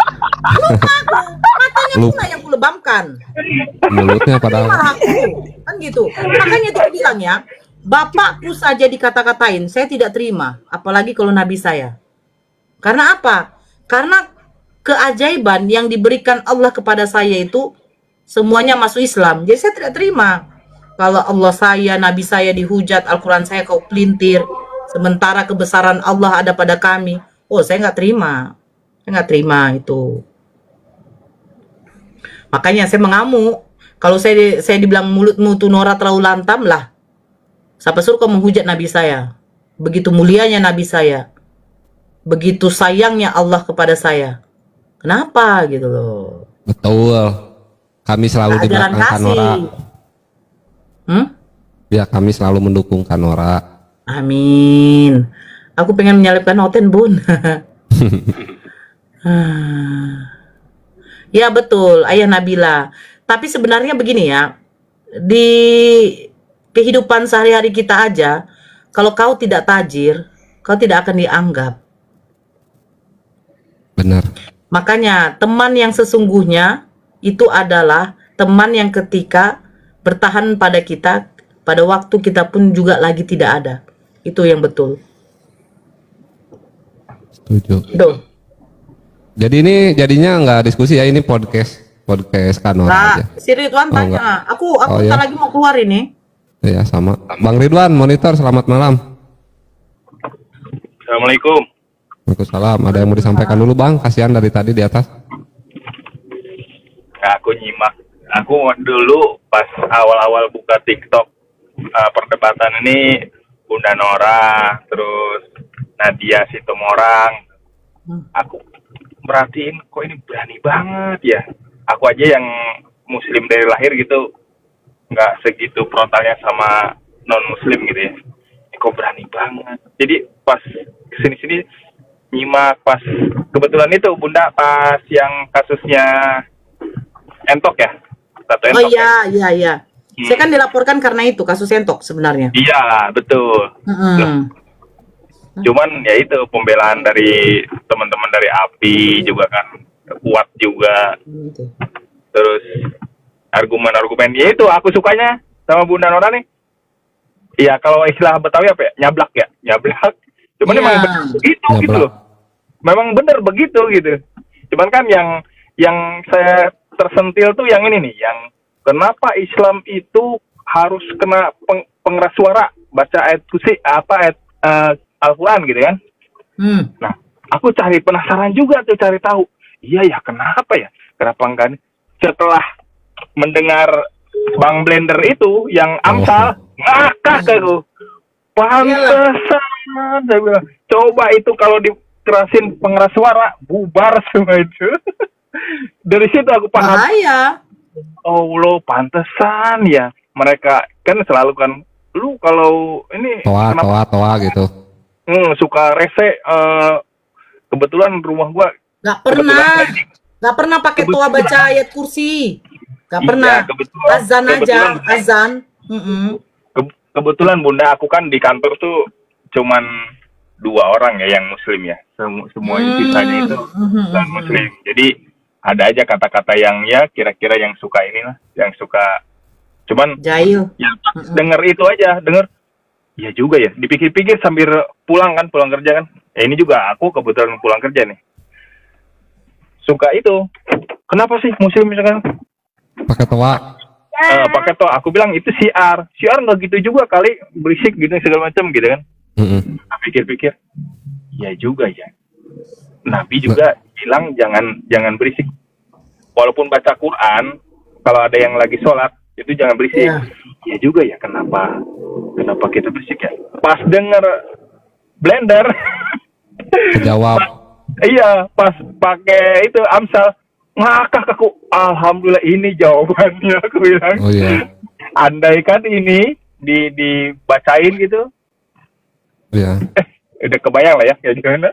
Lupa aku. Matanya pula yang ku lebamkan. Mulutnya padahal. Kan gitu. Makanya itu bilang ya, bapakku saja dikata-katain, saya tidak terima. Apalagi kalau nabi saya. Karena apa? Karena keajaiban yang diberikan Allah kepada saya itu semuanya masuk Islam. Jadi saya tidak terima. Kalau Allah saya, nabi saya dihujat, Al-Quran saya kau pelintir, sementara kebesaran Allah ada pada kami. Saya nggak terima. Saya nggak terima itu. Makanya saya mengamuk. Kalau saya dibilang mulutmu tuh Nora terlalu lantam lah. Siapa suruh kau menghujat nabi saya? Begitu mulianya nabi saya. Begitu sayangnya Allah kepada saya. Kenapa gitu loh? Betul. Kami selalu di belakang Kanora. Ya, kami selalu mendukung Kanora. Amin. Aku pengen menyalipkan Oten, Bun. Ya betul, Ayah Nabila. Tapi sebenarnya begini ya, di kehidupan sehari-hari kita aja, kalau kau tidak tajir, kau tidak akan dianggap. Benar. Makanya teman yang sesungguhnya itu adalah teman yang ketika bertahan pada kita pada waktu kita pun juga lagi tidak ada. Itu yang betul. Setuju. Tuh. Jadi ini jadinya nggak diskusi ya, ini podcast Kanora Nah, aja. si Ridwan Oh, tanya. enggak. Aku Oh, ntar ya. lagi mau keluar ini. Ya sama. Bang Ridwan, monitor, selamat malam. Assalamualaikum. Waalaikumsalam. Ada yang mau disampaikan dulu Bang? Kasihan dari tadi di atas. Aku nyimak. Aku dulu pas awal-awal buka TikTok perdebatan ini Bunda Nora, terus Nadia Situmorang. Aku merhatiin kok ini berani banget ya. Aku aja yang Muslim dari lahir gitu nggak segitu frontalnya sama non Muslim gitu ya. Ini kok berani banget. Jadi pas kesini-sini nyimak pas kebetulan itu Bunda pas yang kasusnya Entok ya, satu Oh Entok iya, iya. Saya kan dilaporkan karena itu kasus Entok sebenarnya. Iya betul. Mm-mm. Cuman ya itu pembelaan dari teman-teman dari API juga kan kuat juga. Terus argumen-argumen ya itu aku sukanya sama Bunda Nora nih. Iya kalau istilah Betawi apa ya? Nyablak ya, nyablak. Cuman Iya. emang bener begitu gitu loh. Memang bener begitu gitu. Cuman kan yang saya tersentil tuh yang ini nih, yang kenapa Islam itu harus kena pengeras suara baca ayat kursi ayat Al-Quran gitu kan. Nah, aku cari penasaran juga tuh, cari tahu. Iya ya, kenapa ya? Kenapa enggak? Setelah mendengar Bang Blender itu yang Amsal, ngakak aku. Pantesan, saya bilang. Coba itu kalau dikerasin pengeras suara, bubar semua itu. Dari situ aku paham. Bahaya. Oh lo pantesan ya. Mereka kan selalu kan, lu kalau ini Toa gitu. Suka rese. Kebetulan rumah gua Gak pernah pakai toa baca ayat kursi. Gak Iya, pernah. Azan aja, kebetulan. azan. Kebetulan Bunda aku kan di kantor tuh cuman 2 orang ya yang Muslim ya. Semua sisanya itu non Muslim. Jadi ada aja kata-kata yang ya kira-kira yang suka inilah, yang suka cuman jahil. Ya denger itu aja, denger. Ya juga ya, dipikir-pikir sambil pulang kerja kan. Ya ini juga aku kebetulan pulang kerja nih. Suka itu. Kenapa sih Muslim misalkan pakai toa? Pakai toa. Aku bilang itu siar nggak gitu juga kali, berisik gitu segala macam gitu kan. Pikir-pikir, ya juga ya. Nabi juga bilang jangan berisik. Walaupun baca Quran, kalau ada yang lagi sholat itu jangan berisik. Ya juga ya, kenapa kita berisik ya? Pas denger Blender, Jawab. iya, pas pakai itu Amsal, ngakak aku. Alhamdulillah ini jawabannya, aku bilang. Oh iya. Andaikan ini dibacain gitu. Iya. Udah kebayang lah ya kayak gimana.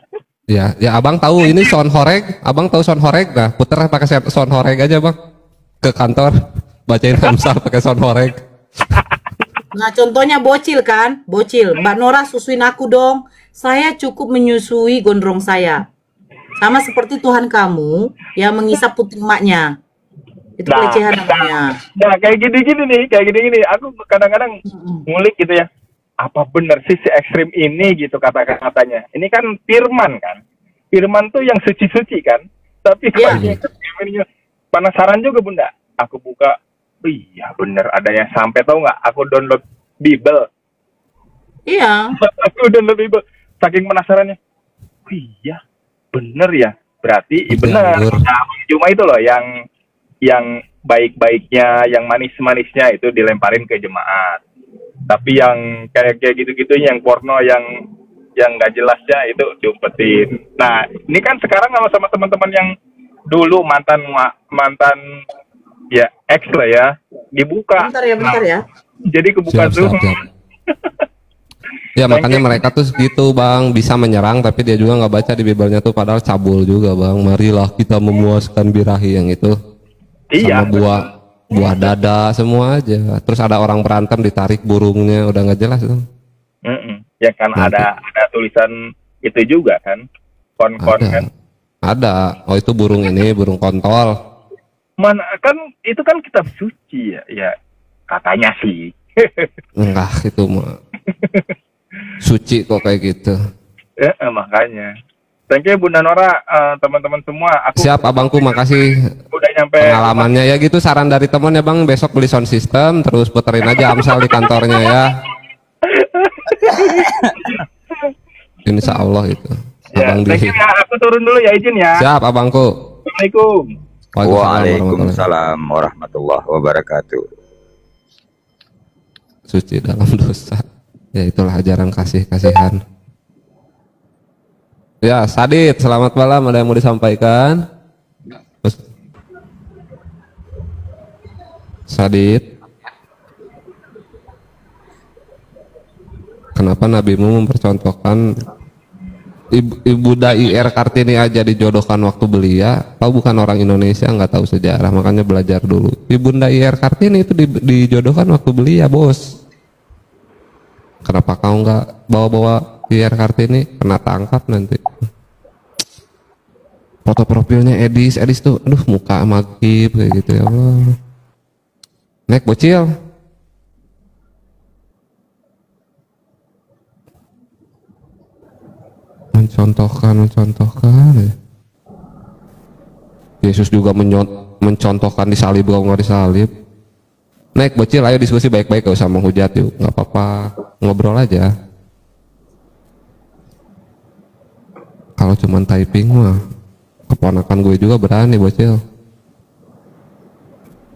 Iya, ya Abang tahu ini sound horeg. Abang tahu sound horeg? Nah, puter pakai sound horeg aja, Bang. Ke kantor bacain Amsal pakai sound horeg. Nah, contohnya bocil kan? Bocil. Mbak Nora susuin aku dong. Saya cukup menyusui gondrong saya. Sama seperti Tuhan kamu yang mengisap puting emaknya. Itu pelecehan namanya. Nah, kayak gini-gini nih, kayak gini-gini. Aku kadang-kadang ngulik gitu ya. Apa benar sih si ekstrim ini gitu kata-katanya. Ini kan firman kan. Firman tuh yang suci-suci kan. Tapi penasaran juga Bunda. Aku buka, iya bener adanya, sampai tahu nggak? Aku download Bible. Iya. Aku download Bible. Saking penasarannya. Iya, bener ya. Berarti bener. Nah, cuma itu loh yang baik-baiknya, yang manis-manisnya itu dilemparin ke jemaat. Tapi yang kayak gitu-gitunya, yang porno, yang nggak jelasnya itu diumpetin. Nah, ini kan sekarang sama teman-teman yang dulu mantan ya ex lah ya, dibuka. Bentar ya. Jadi kebuka tuh. Ya makanya mereka tuh gitu Bang, bisa menyerang tapi dia juga nggak baca di Biblenya tuh, padahal cabul juga Bang. Marilah kita memuaskan birahi yang itu. Iya. Sama buah dada semua aja. Terus ada orang berantem ditarik burungnya, udah nggak jelas itu. Ya kan ada tulisan itu juga kan, kon kan. Ada. Oh itu burung ini, burung kontol. Mana kan itu kan kitab suci ya, ya katanya sih. Enggak, itu mah suci kok kayak gitu. Ya makanya. Thank you Bunda Nora, teman-teman semua. Siap abangku, makasih udah nyampe pengalamannya ya gitu. Saran dari teman ya bang, besok beli sound system terus puterin aja Amsal di kantornya ya. Insya Allah itu. Ya, Abang thank you ya, aku turun dulu ya, izin ya. Siap abangku. Assalamualaikum. Waalaikumsalam warahmatullahi wabarakatuh. Suci dalam dosa. Ya itulah ajaran kasihan. Ya, Sadit, selamat malam. Ada yang mau disampaikan? Sadit, kenapa nabimu mempercontohkan Ibu Dai R. Kartini aja dijodohkan waktu belia? Kau bukan orang Indonesia, nggak tahu sejarah, makanya belajar dulu. Ibu Dai R. Kartini itu dijodohkan waktu belia, bos. Kenapa kau nggak bawa-bawa R. Kartini? Kena tangkap nanti. Foto profilnya Edis tuh, aduh muka magib kayak gitu ya Allah. Nek bocil. Mencontohkan ya. Yesus juga mencontohkan disalib, kau nggak disalib. Nek bocil, ayo diskusi baik-baik, gak usah menghujat yuk, nggak apa-apa, ngobrol aja. Kalau cuman typing mah keponakan gue juga berani bocil.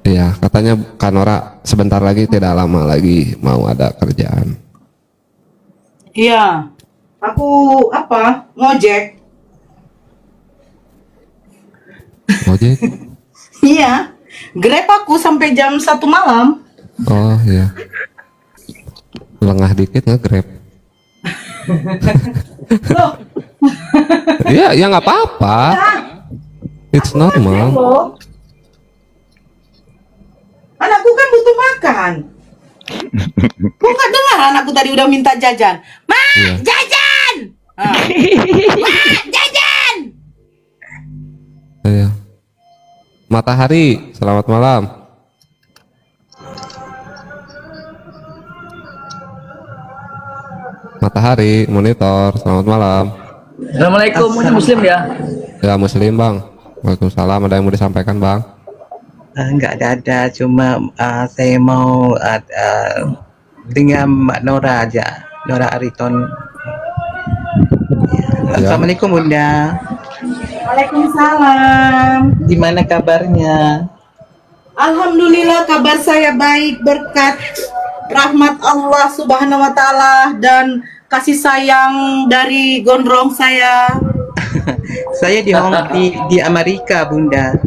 Iya, katanya Kanora sebentar lagi, tidak lama lagi mau ada kerjaan. Iya, aku ngojek. Ngojek? Iya, Grab aku sampai jam 1 malam. Oh iya. Lengah dikit nge-Grab. Loh. Iya, ya nggak apa-apa. It's normal. Anakku kan butuh makan. Kok nggak dengar anakku tadi udah minta jajan? Ma, Iya. jajan! Ma, jajan! Iya. Matahari, selamat malam. Matahari, monitor, selamat malam. Assalamualaikum, Muslim ya? Ya Muslim bang. Waalaikumsalam. Ada yang mau disampaikan bang? Enggak ada, cuma saya mau dengan Mbak Nora aja, Nora Ariton. Assalamualaikum Bunda. Waalaikumsalam. Gimana kabarnya? Alhamdulillah, kabar saya baik berkat rahmat Allah Subhanahu wa taala dan kasih sayang dari gondrong saya. Saya di Amerika, Bunda.